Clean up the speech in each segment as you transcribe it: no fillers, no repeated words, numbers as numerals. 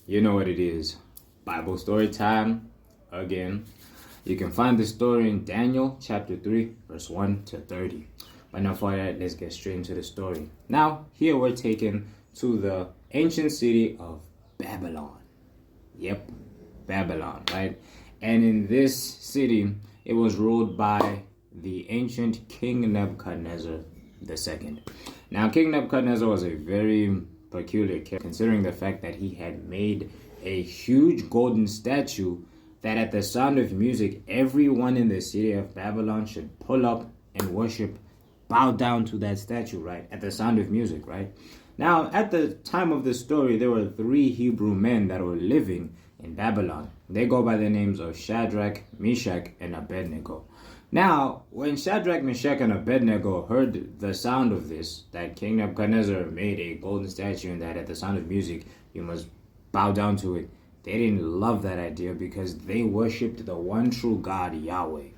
You know what it is. Bible story time again. You can find the story in Daniel chapter 3, verse 1 to 30. But now for that, let's get straight into the story. Now, here we're taken to the ancient city of Babylon. Yep, Babylon, right? And in this city, it was ruled by the ancient King Nebuchadnezzar II. Now, King Nebuchadnezzar was a very peculiar character, considering the fact that he had made a huge golden statue that at the sound of music, everyone in the city of Babylon should pull up and worship, bow down to that statue, right? At the sound of music, right? Now, at the time of the story, there were 3 Hebrew men that were living in Babylon. They go by the names of Shadrach, Meshach, and Abednego. Now, when Shadrach, Meshach, and Abednego heard the sound of this, that King Nebuchadnezzar made a golden statue and that at the sound of music, you must bow down to it, they didn't love that idea because they worshipped the one true God, Yahweh.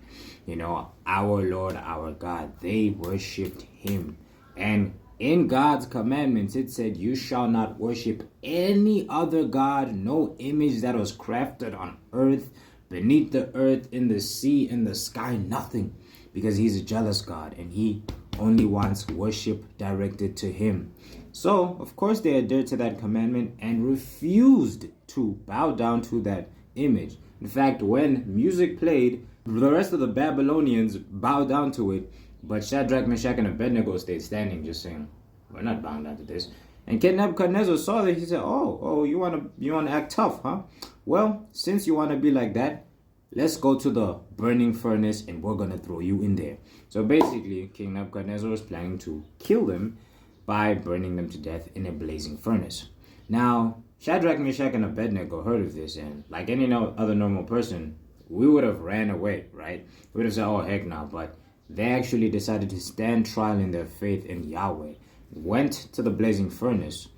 You know, our Lord, our God. They worshipped him. And in God's commandments, it said, you shall not worship any other God, no image that was crafted on earth, beneath the earth, in the sea, in the sky, nothing. Because he's a jealous God and he only wants worship directed to him. So, of course, they adhered to that commandment and refused to bow down to that image. In fact, when music played, the rest of the Babylonians bowed down to it, but Shadrach, Meshach, and Abednego stayed standing, just saying, we're not bowing down to this. And King Nebuchadnezzar saw that. He said, oh, you wanna act tough, huh? Well, since you want to be like that, let's go to the burning furnace and we're going to throw you in there. So basically, King Nebuchadnezzar was planning to kill them by burning them to death in a blazing furnace. Now, Shadrach, Meshach, and Abednego heard of this, and like any other normal person, we would have ran away, right? We would have said, oh, heck no. But they actually decided to stand trial in their faith in Yahweh, went to the blazing furnace,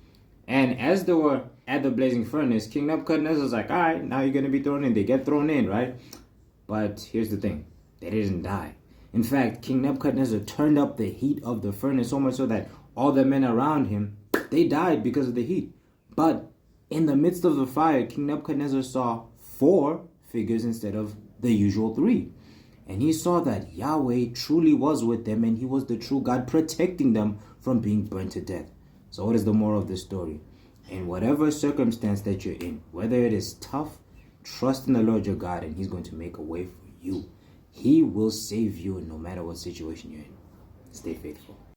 and as they were at the blazing furnace, King Nebuchadnezzar was like, all right, now you're going to be thrown in. They get thrown in, right? But here's the thing. They didn't die. In fact, King Nebuchadnezzar turned up the heat of the furnace so much so that all the men around him, they died because of the heat. But in the midst of the fire, King Nebuchadnezzar saw 4 figures instead of the usual 3. And he saw that Yahweh truly was with them and he was the true God protecting them from being burnt to death. So what is the moral of the story? In whatever circumstance that you're in, whether it is tough, trust in the Lord your God and he's going to make a way for you. He will save you no matter what situation you're in. Stay faithful.